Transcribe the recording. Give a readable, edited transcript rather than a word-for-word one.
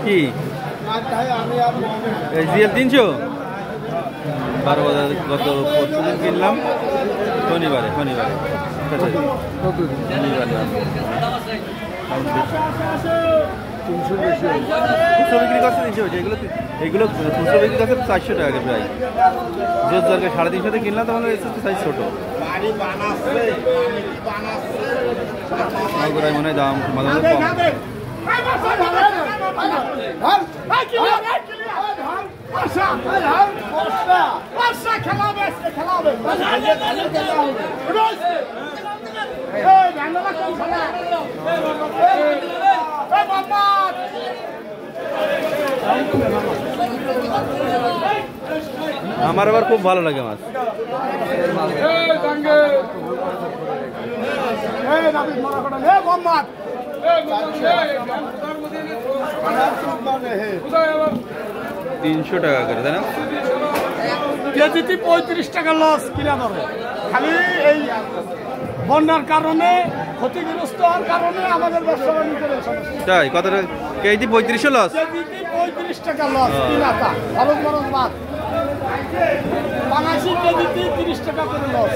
কি জিএল 300 12 বাজার গত পরশুদিন কিনলাম শনিবারে শনিবার খুচরো বিক্রি করছে 300 এগুলো এগুলো খুচরো বিক্রি করছে 400 টাকা প্রায় জোর দরকার 350 কিনলাম তখন সাইজ ছোট মনে হয় দাম মাঝে মাঝে আমার আবার খুব ভালো লাগে মাছ তিনশো টাকা করে তাই না কেজিতে 35 টাকা লস কিনা ধরে খালি এই বন্যার কারণে ক্ষতিগ্রস্ত হওয়ার কারণে আমাদের ব্যবসা বাণিজ্যের সমস্যা। তাই কত কেজি 35 লস কেজিতে 35 টাকা লস কিনাটা ভালো খরচ বাদ বাংলাদেশি কেজিতে 30 টাকা করে লস।